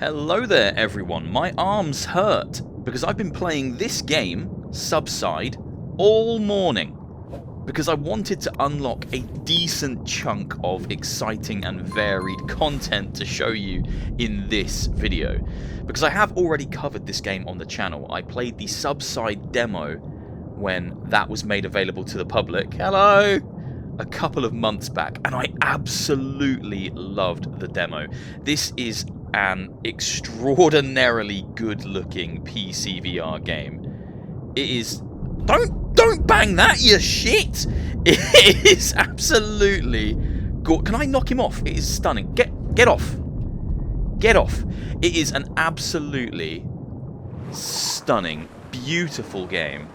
Hello there everyone, my arms hurt because I've been playing this game, Subside, all morning because I wanted to unlock a decent chunk of exciting and varied content to show you in this video. Because I have already covered this game on the channel. I played the Subside demo when that was made available to the public. Hello! A couple of months back, and I absolutely loved the demo. This is an extraordinarily good-looking PCVR game. It is... Don't bang that, you shit! It is absolutely... Can I knock him off? It is stunning. Get off. Get off. It is an absolutely stunning, beautiful game.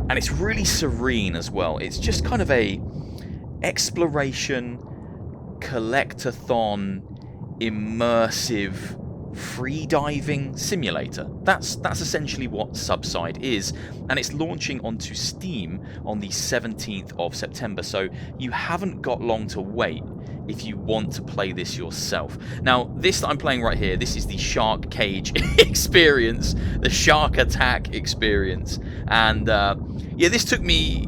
And it's really serene as well. It's just kind of a exploration, collectathon, immersive free-diving simulator. That's essentially what Subside is, and it's launching onto Steam on the 17th of September, so you haven't got long to wait if you want to play this yourself. Now, this that I'm playing right here, this is the Shark Cage experience, the Shark Attack experience, and yeah, this took me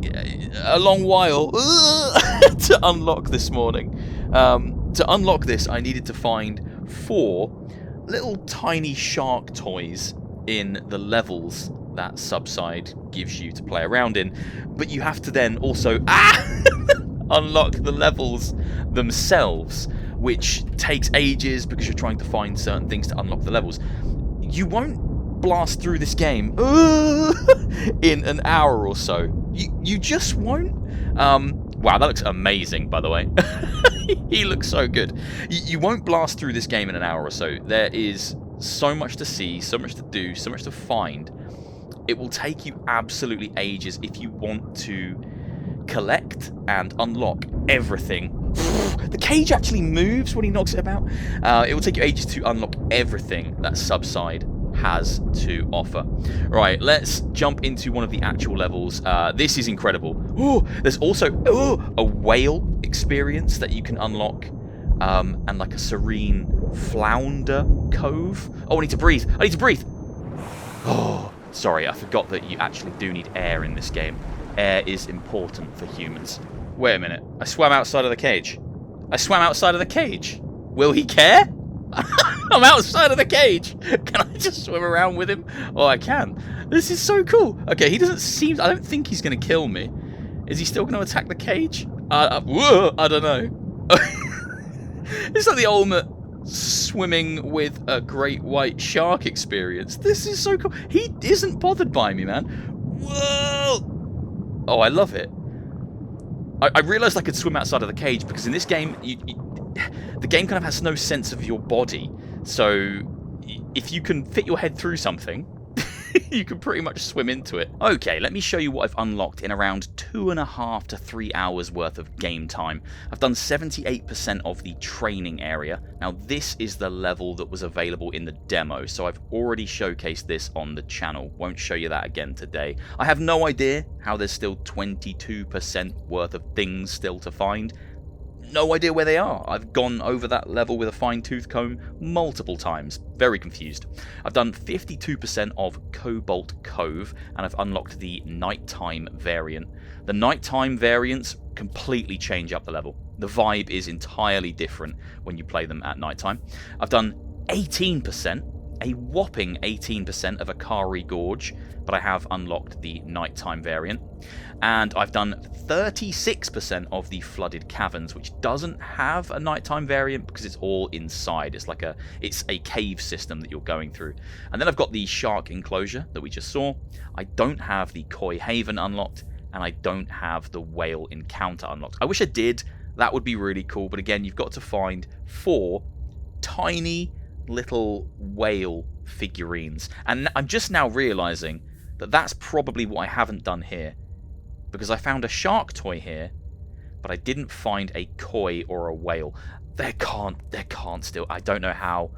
a long while to unlock this morning. To unlock this, I needed to find 4 little tiny shark toys in the levels that Subside gives you to play around in, but you have to then also unlock the levels themselves, which takes ages because you're trying to find certain things to unlock the levels. You won't blast through this game in an hour or so. You just won't. Wow, that looks amazing, by the way. He looks so good. You won't blast through this game in an hour or so. There is so much to see, so much to do, so much to find. It will take you absolutely ages if you want to collect and unlock everything. The cage actually moves when he knocks it about. It will take you ages to unlock everything that Subside has to offer. Right, let's jump into one of the actual levels. This is incredible. Oh, there's also a whale experience that you can unlock, and like a serene flounder cove. Oh, I need to breathe. I need to breathe. Oh, sorry, I forgot that you actually do need air in this game. Air is important for humans. Wait a minute. I swam outside of the cage. I swam outside of the cage. Will he care? I'm outside of the cage. Can I just swim around with him? Oh, I can. This is so cool. Okay, he doesn't seem... I don't think he's going to kill me. Is he still going to attack the cage? I don't know. It's like the ultimate swimming with a great white shark experience. This is so cool. He isn't bothered by me, man. Whoa! Oh, I love it. I realised I could swim outside of the cage because in this game, the game kind of has no sense of your body. So if you can fit your head through something, you can pretty much swim into it. Okay, let me show you what I've unlocked in around 2.5 to 3 hours worth of game time. I've done 78% of the training area. Now this is the level that was available in the demo, so I've already showcased this on the channel. Won't show you that again today. I have no idea how there's still 22% worth of things still to find. No idea where they are. I've gone over that level with a fine-tooth comb multiple times. Very confused. I've done 52% of Cobalt Cove, and I've unlocked the nighttime variant. The nighttime variants completely change up the level. The vibe is entirely different when you play them at nighttime. I've done 18%, a whopping 18% of Ara Gorge, but I have unlocked the nighttime variant. And I've done 36% of the Flooded Caverns, which doesn't have a nighttime variant because it's all inside. It's a cave system that you're going through. And then I've got the Shark Enclosure that we just saw. I don't have the Koi Haven unlocked, and I don't have the Whale Encounter unlocked. I wish I did. That would be really cool. But again, you've got to find 4 tiny little whale figurines. And I'm just now realizing that that's probably what I haven't done here, because I found a shark toy here, but I didn't find a koi or a whale. There can't still. I don't know how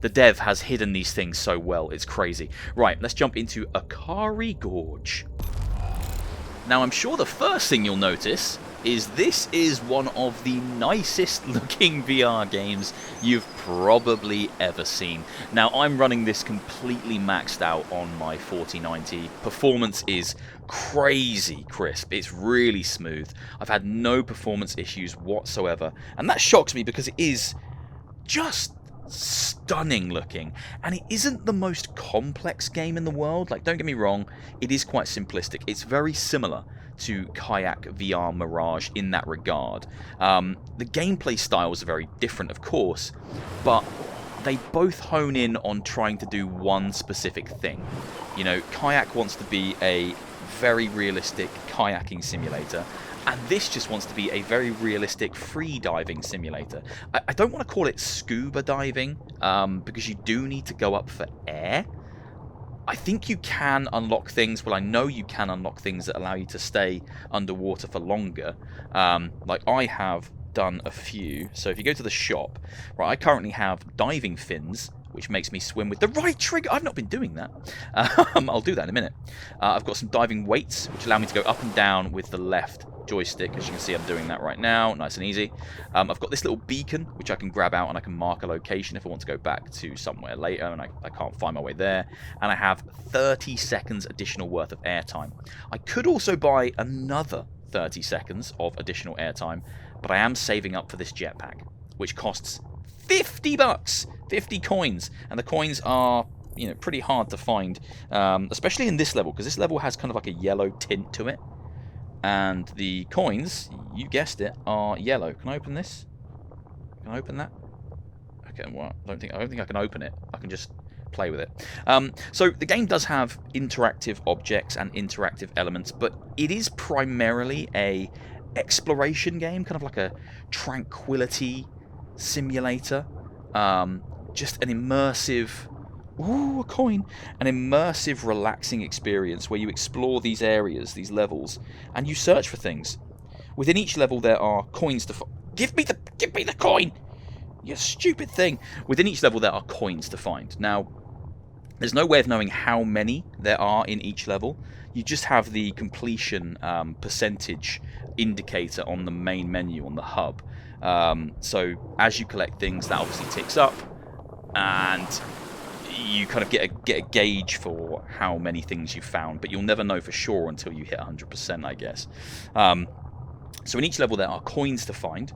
the dev has hidden these things so well. It's crazy. Right, let's jump into Ara Gorge. Now, I'm sure the first thing you'll notice is this is one of the nicest looking VR games you've probably ever seen. Now, I'm running this completely maxed out on my 4090. Performance is crazy crisp. It's really smooth. I've had no performance issues whatsoever, and that shocks me because it is just stunning looking, and it isn't the most complex game in the world. Like, don't get me wrong, it is quite simplistic. It's very similar to Kayak VR Mirage in that regard. The gameplay styles are very different, of course, but they both hone in on trying to do one specific thing. You know, Kayak wants to be a very realistic kayaking simulator, and this just wants to be a very realistic free diving simulator. I don't want to call it scuba diving, because you do need to go up for air. I think you can unlock things, well, I know you can unlock things that allow you to stay underwater for longer. Like, I have done a few. So if you go to the shop, right, I currently have diving fins, which makes me swim with the right trigger. I've not been doing that. I'll do that in a minute. I've got some diving weights, which allow me to go up and down with the left joystick. As you can see, I'm doing that right now, nice and easy. I've got this little beacon, which I can grab out and I can mark a location if I want to go back to somewhere later and I can't find my way there. And I have 30 seconds additional worth of airtime. I could also buy another 30 seconds of additional airtime, but I am saving up for this jetpack, which costs 50 bucks, 50 coins, and the coins are, you know, pretty hard to find, especially in this level, because this level has kind of like a yellow tint to it, and the coins, you guessed it, are yellow. Can I open this? Can I open that? Okay, well, I don't think I can open it. I can just play with it. So the game does have interactive objects and interactive elements, but it is primarily a exploration game, kind of like a tranquility simulator. Just an immersive, ooh, a coin, an immersive, relaxing experience where you explore these areas, these levels, and you search for things. Within each level, there are coins to give me the coin, you stupid thing. Within each level, there are coins to find. Now, there's no way of knowing how many there are in each level. You just have the completion percentage indicator on the main menu on the hub. So as you collect things, that obviously ticks up, and you kind of get a gauge for how many things you found, but you'll never know for sure until you hit 100%, I guess. So in each level there are coins to find,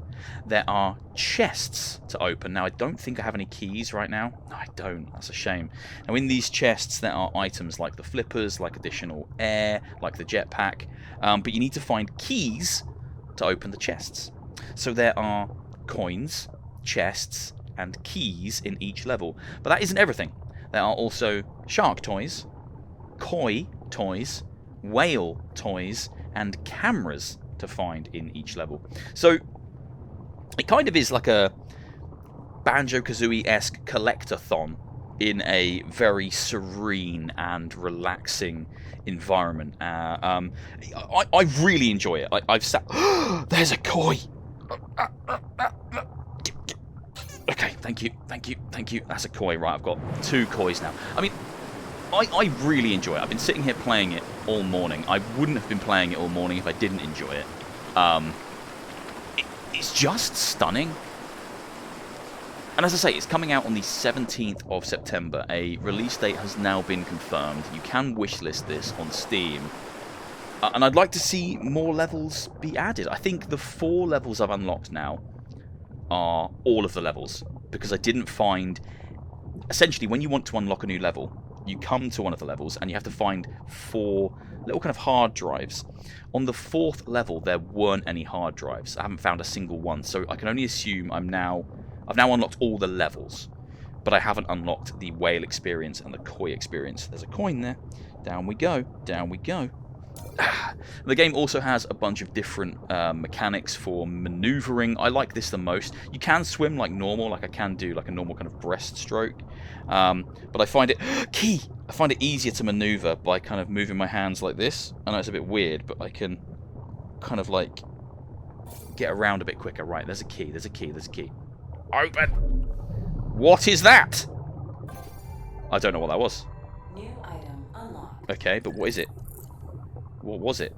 there are chests to open. Now, I don't think I have any keys right now. No, I don't. That's a shame. Now, in these chests there are items like the flippers, like additional air, like the jetpack, but you need to find keys to open the chests. So there are coins, chests, and keys in each level. But that isn't everything. There are also shark toys, koi toys, whale toys, and cameras to find in each level. So it kind of is like a Banjo-Kazooie-esque collectathon in a very serene and relaxing environment. I really enjoy it. I've sat... There's a koi! Okay, thank you. That's a koi, right? I've got 2 kois now. I mean, I really enjoy it. I've been sitting here playing it all morning. I wouldn't have been playing it all morning if I didn't enjoy it. It's just stunning. And as I say, it's coming out on the 17th of September. A release date has now been confirmed. You can wishlist this on Steam. And I'd like to see more levels be added. I think the 4 levels I've unlocked now are all of the levels, because I didn't find... Essentially, when you want to unlock a new level, you come to one of the levels and you have to find 4 little kind of hard drives. On the 4th level, there weren't any hard drives. I haven't found a single one, so I can only assume I've now unlocked all the levels, but I haven't unlocked the whale experience and the koi experience. There's a coin there. Down we go. Down we go. The game also has a bunch of different mechanics for maneuvering. I like this the most. You can swim like normal, like I can do like a normal kind of breaststroke, but I find it I find it easier to maneuver by kind of moving my hands like this. I know it's a bit weird, but I can kind of like get around a bit quicker. Right, there's a key. Open. What is that? I don't know what that was. New item unlocked. Okay, but what is it? What was it?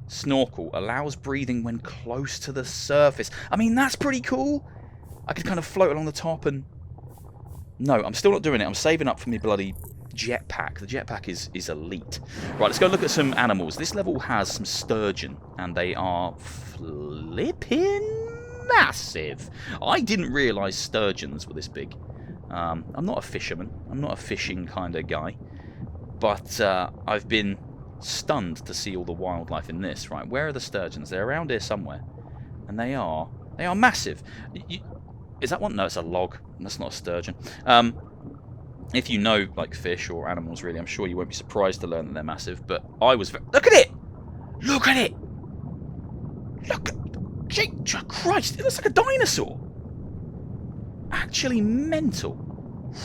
snorkel allows breathing when close to the surface. I mean, that's pretty cool. I could kind of float along the top and... No, I'm still not doing it. I'm saving up for my bloody jetpack. The jetpack is elite. Right, let's go look at some animals. This level has some sturgeon, and they are flipping massive. I didn't realise sturgeons were this big. I'm not a fisherman. I'm not a fishing kind of guy. But I've been stunned to see all the wildlife in this. Right, where are the sturgeons? They're around here somewhere. And they are massive. Is that one? No, it's a log. That's not a sturgeon. If you know, like, fish or animals, really, I'm sure you won't be surprised to learn that they're massive. But I was... Look at it! Look at it! Look at... Jesus Christ! It looks like a dinosaur! Actually mental.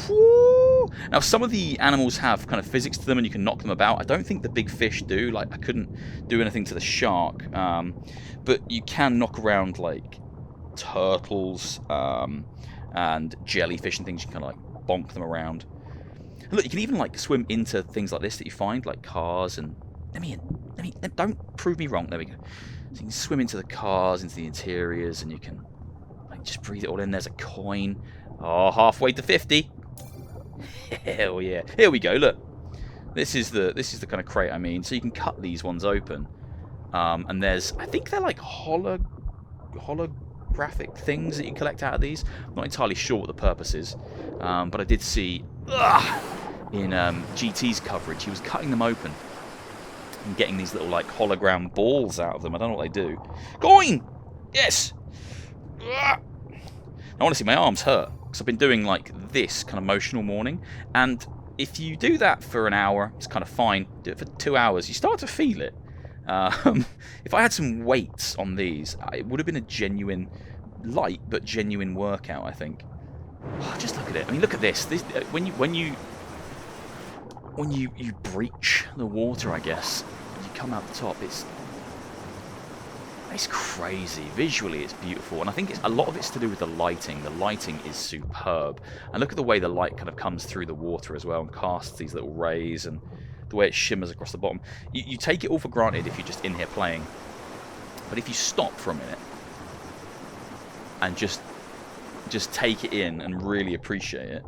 Whoo! Now, some of the animals have kind of physics to them and you can knock them about. I don't think the big fish do. Like, I couldn't do anything to the shark. But you can knock around, like, turtles and jellyfish and things. You can kind of, like, bonk them around. And look, you can even, like, swim into things like this that you find, like cars and... Let me in. Don't prove me wrong. There we go. So you can swim into the cars, into the interiors, and you can, like, just breathe it all in. There's a coin. Oh, halfway to 50. Hell yeah. Here we go, look. This is the kind of crate I mean. So you can cut these ones open. And there's, I think they're like holographic things that you collect out of these. I'm not entirely sure what the purpose is. But I did see in GT's coverage, he was cutting them open and getting these little, like, hologram balls out of them. I don't know what they do. Coin! Yes! Now, honestly, my arms hurt because I've been doing, like, this kind of motion all morning. And if you do that for an hour, it's kind of fine. Do it for 2 hours, you start to feel it. If I had some weights on these, it would have been a genuine, light but genuine workout, I think. Oh, just look at it. I mean, look at this. When you breach the water, I guess, and you come out the top, it's crazy. Visually, it's beautiful, and I think a lot of it's to do with the lighting. The lighting is superb, and look at the way the light kind of comes through the water as well and casts these little rays, and the way it shimmers across the bottom. You take it all for granted if you're just in here playing, but if you stop for a minute and just take it in and really appreciate it,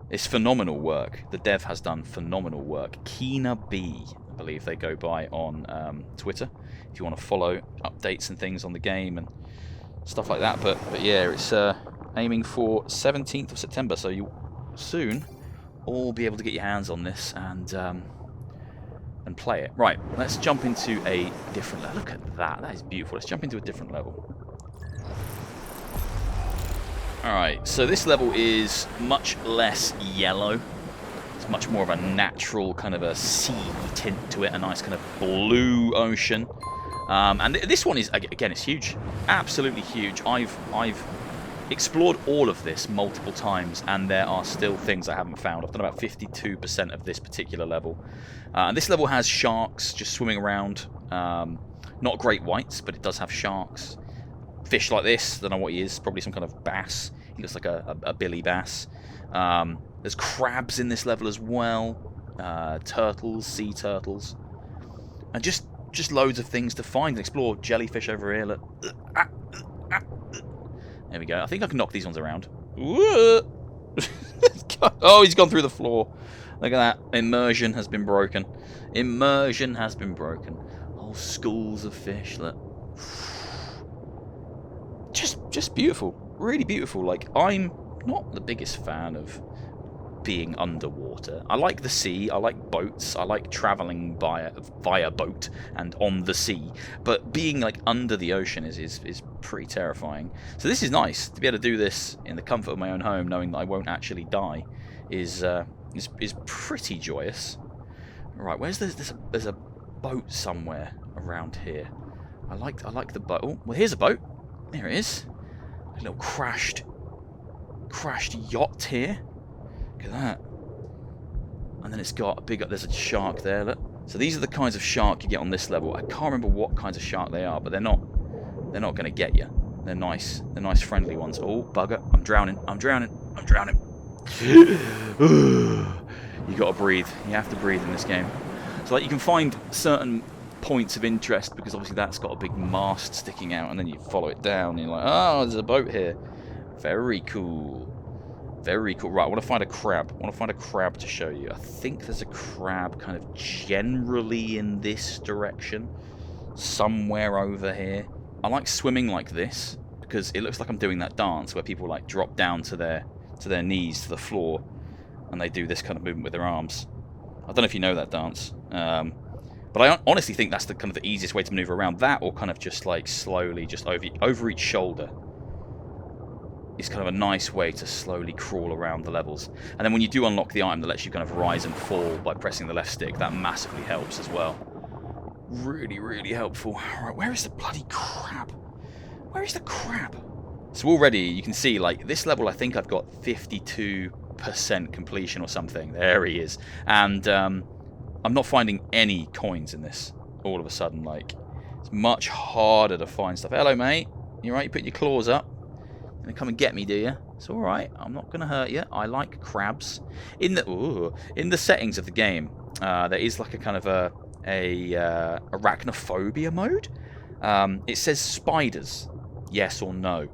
it's phenomenal work. The dev has done phenomenal work. Keena B, I believe they go by on Twitter, if you want to follow updates and things on the game and stuff like that. But yeah, it's aiming for 17th of September, so you soon all be able to get your hands on this and play it. Right, let's jump into a different level. Look at that. That is beautiful. Let's jump into a different level. Alright, so this level is much less yellow. It's much more of a natural kind of a sea tint to it, a nice kind of blue ocean. And this one is, again, it's huge. Absolutely huge. I've explored all of this multiple times, and there are still things I haven't found. I've done about 52% of this particular level. And this level has sharks just swimming around. Not great whites, but it does have sharks. Fish like this, don't know what he is, probably some kind of bass. He looks like a billy bass. There's crabs in this level as well, turtles, sea turtles, and just loads of things to find and explore. Jellyfish over here, look. There we go. I think I can knock these ones around. Oh, he's gone through the floor. Look at that. Immersion has been broken. Immersion has been broken. Whole schools of fish, look. Just beautiful, really beautiful. Like, I'm not the biggest fan of being underwater. I like the sea, I like boats, I like travelling via boat and on the sea, but being, like, under the ocean is pretty terrifying. So this is nice to be able to do this in the comfort of my own home, knowing that I won't actually die. Is pretty joyous. Right, there's a boat somewhere around here. I like the boat. Oh, well, here's a boat. There it is. A little crashed yacht here. Look at that. And then it's got there's a shark there, look. So these are the kinds of shark you get on this level. I can't remember what kinds of shark they are, but they're not going to get you. They're nice friendly ones. Oh, bugger. I'm drowning. You got to breathe. You have to breathe in this game. So, like, you can find certain points of interest, because obviously that's got a big mast sticking out, and then you follow it down and you're like, oh, there's a boat here. Very cool. Very cool. Right, I want to find a crab. I want to find a crab to show you. I think there's a crab kind of generally in this direction. Somewhere over here. I like swimming like this, because it looks like I'm doing that dance where people like drop down to their knees to the floor, and they do this kind of movement with their arms. I don't know if you know that dance. But I honestly think that's the kind of the easiest way to maneuver around that, or kind of just like slowly, just over each shoulder. Is kind of a nice way to slowly crawl around the levels. And then when you do unlock the item that lets you kind of rise and fall by pressing the left stick, that massively helps as well. Really, really helpful. Right, where is the bloody crab? Where is the crab? So already you can see, like, this level I think I've got 52% completion or something. There he is. And I'm not finding any coins in this all of a sudden. Like, it's much harder to find stuff. Hello, mate. You right? You put your claws up. You're gonna come and get me, do you? It's all right. I'm not gonna hurt you. I like crabs. In the settings of the game, there is like a kind of a arachnophobia mode. It says spiders, yes or no.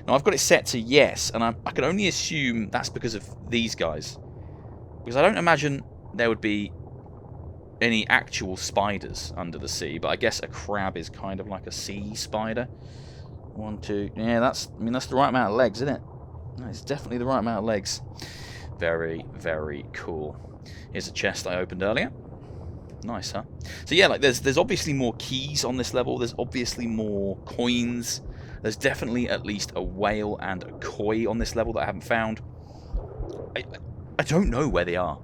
Now I've got it set to yes, and I can only assume that's because of these guys, because I don't imagine there would be any actual spiders under the sea. But I guess a crab is kind of like a sea spider. 1, 2, yeah, that's the right amount of legs, isn't it? It's definitely the right amount of legs. Very, very cool. Here's a chest I opened earlier. Nice, huh? So yeah, like there's obviously more keys on this level. There's obviously more coins. There's definitely at least a whale and a koi on this level that I haven't found. I don't know where they are.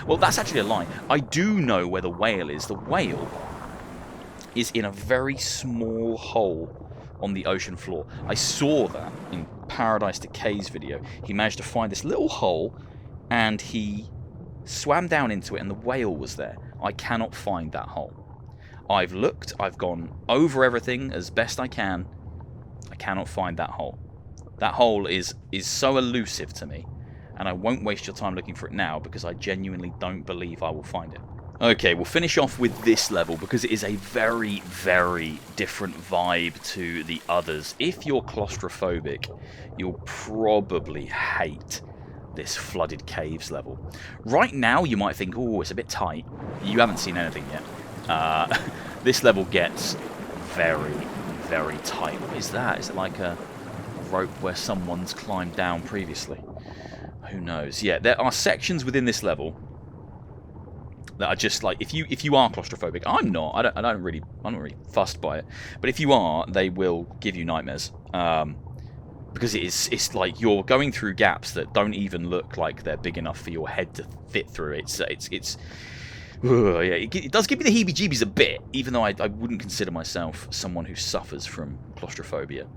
Well, that's actually a lie. I do know where the whale is. The whale is in a very small hole on the ocean floor. I saw that in Paradise Decay's video. He managed to find this little hole, and he swam down into it, and the whale was there. I cannot find that hole. I've looked, I've gone over everything as best I can. I cannot find that hole. That hole is so elusive to me, and I won't waste your time looking for it now, because I genuinely don't believe I will find it. Okay, we'll finish off with this level, because it is a very, very different vibe to the others. If you're claustrophobic, you'll probably hate this flooded caves level. Right now, you might think, oh, it's a bit tight. You haven't seen anything yet. This level gets very, very tight. What is that? Is it like a rope where someone's climbed down previously? Who knows? Yeah, there are sections within this level that are just like, if you are claustrophobic, I'm not. I'm not really fussed by it. But if you are, they will give you nightmares. Because it's like you're going through gaps that don't even look like they're big enough for your head to fit through. Yeah, it does give me the heebie-jeebies a bit, even though I wouldn't consider myself someone who suffers from claustrophobia.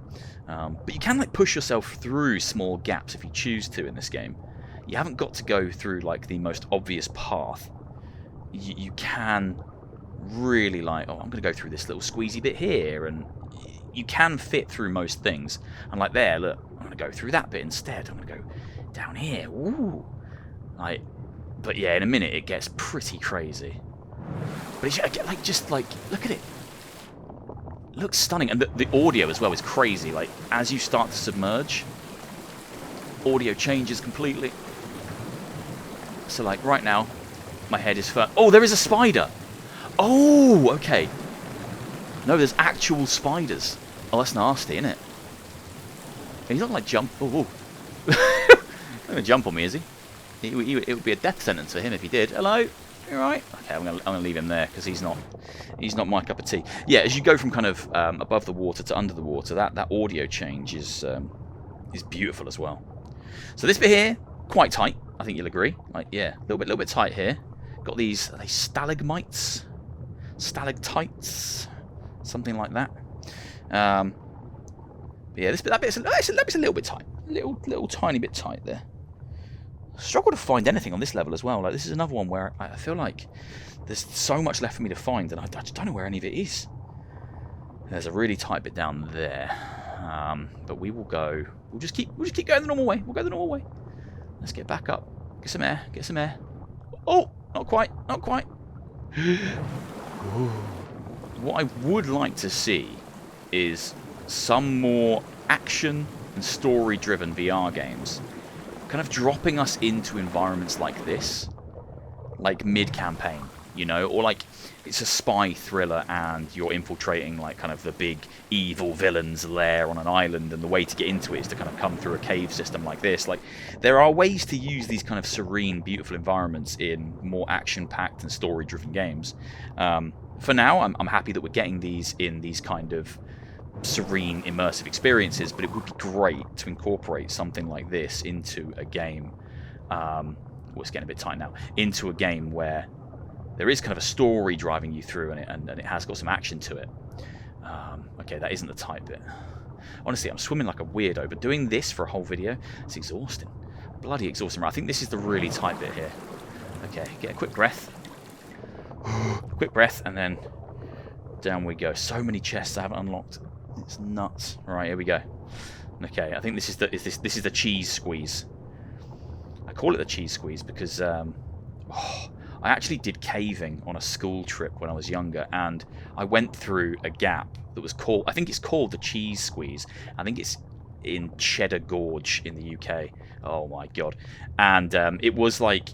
But you can like push yourself through small gaps if you choose to in this game. You haven't got to go through like the most obvious path. You can really like, oh, I'm going to go through this little squeezy bit here, and you can fit through most things. And like there, look, I'm going to go through that bit instead. I'm going to go down here. Ooh. But yeah, in a minute it gets pretty crazy. But it's just like, look at it. It looks stunning, and the audio as well is crazy. Like as you start to submerge, audio changes completely. So like right now, my head is firm. Oh, there is a spider. Oh, okay. No, there's actual spiders. Oh, that's nasty, isn't it? He's not like jump. Oh, he's not gonna jump on me, is he? It would be a death sentence for him if he did. Hello, you alright? Okay, I'm gonna leave him there because he's not my cup of tea. Yeah, as you go from kind of above the water to under the water, that audio change is beautiful as well. So this bit here, quite tight. I think you'll agree. Like, yeah, a little bit tight here. Got these, are they stalagmites? Stalactites? Something like that. But yeah, that bit's a little bit tight. Little tiny bit tight there. Struggle to find anything on this level as well. Like, this is another one where I feel like there's so much left for me to find, and I just don't know where any of it is. There's a really tight bit down there. But we will go. We'll just keep going the normal way. We'll go the normal way. Let's get back up. Get some air. Get some air. Oh! Not quite. Not quite. what I would like to see is some more action and story-driven VR games, kind of dropping us into environments like this, like mid-campaign, you know, or like it's a spy thriller and you're infiltrating like kind of the big evil villain's lair on an island, and the way to get into it is to kind of come through a cave system like this. Like, there are ways to use these kind of serene, beautiful environments in more action-packed and story-driven games. For now, I'm happy that we're getting these in these kind of serene, immersive experiences, but it would be great to incorporate something like this into a game. It's getting a bit tight now. Into a game where there is kind of a story driving you through, and it has got some action to it. Okay, that isn't the tight bit. Honestly, I'm swimming like a weirdo, but doing this for a whole video, it's exhausting. Bloody exhausting. I think this is the really tight bit here. Okay, get a quick breath. Quick breath, and then down we go. So many chests I haven't unlocked. It's nuts. Right, here we go. Okay, I think this is the cheese squeeze. I call it the cheese squeeze because I actually did caving on a school trip when I was younger, and I went through a gap that was called, I think it's called the cheese squeeze. I think it's in Cheddar Gorge in the UK. Oh my god. And it was like,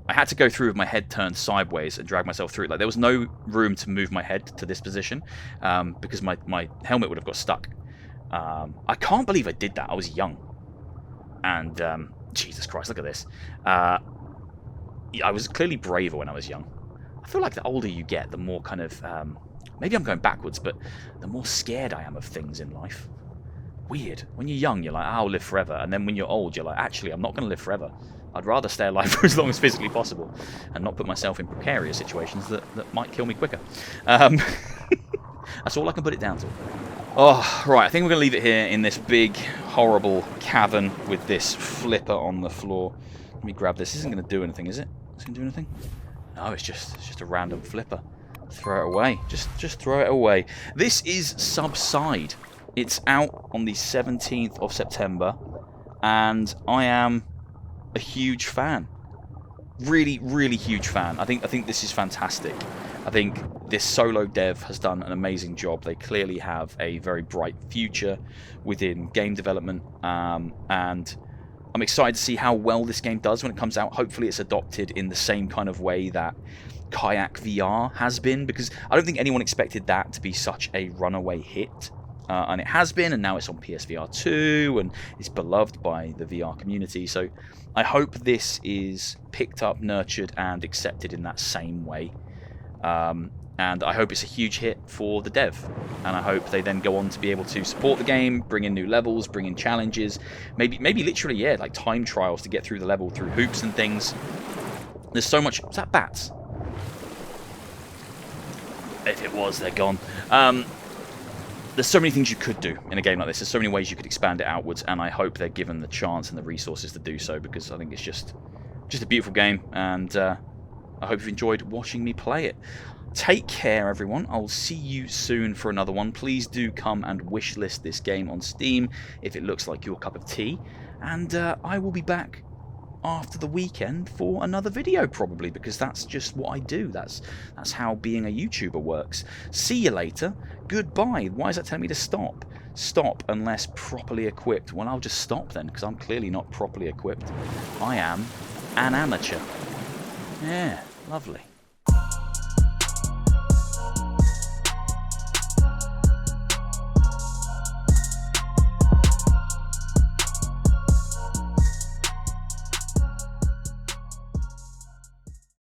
I had to go through with my head turned sideways and drag myself through it. Like, there was no room to move my head to this position because my helmet would have got stuck. I can't believe I did that. I was young. And Jesus Christ, look at this. I was clearly braver when I was young. I feel like the older you get, the more kind of... maybe I'm going backwards, but the more scared I am of things in life. Weird. When you're young, you're like, I'll live forever. And then when you're old, you're like, actually, I'm not going to live forever. I'd rather stay alive for as long as physically possible and not put myself in precarious situations that might kill me quicker. That's all I can put it down to. Oh, right, I think we're going to leave it here in this big, horrible cavern with this flipper on the floor. Let me grab this. This isn't going to do anything, is it? Is it going to do anything? No, it's just a random flipper. Throw it away. Just throw it away. This is Subside. It's out on the 17th of September, and I am a huge fan. Really, really huge fan. I think this is fantastic. I think this solo dev has done an amazing job. They clearly have a very bright future within game development, and I'm excited to see how well this game does when it comes out. Hopefully it's adopted in the same kind of way that Kayak VR has been, because I don't think anyone expected that to be such a runaway hit. And it has been, and now it's on PSVR 2, and it's beloved by the VR community. So I hope this is picked up, nurtured, and accepted in that same way. And I hope it's a huge hit for the dev. And I hope they then go on to be able to support the game, bring in new levels, bring in challenges, maybe literally, yeah, like time trials to get through the level through hoops and things. There's so much... Was that bats? If it was, they're gone. There's so many things you could do in a game like this. There's so many ways you could expand it outwards, and I hope they're given the chance and the resources to do so, because I think it's just a beautiful game, and I hope you've enjoyed watching me play it. Take care, everyone. I'll see you soon for another one. Please do come and wishlist this game on Steam if it looks like your cup of tea, and I will be back after the weekend for another video, probably, because that's just what I do. That's how being a YouTuber works. See you later. Goodbye. Why is that telling me to stop? Stop unless properly equipped. Well, I'll just stop then, because I'm clearly not properly equipped. I am an amateur. Yeah, lovely.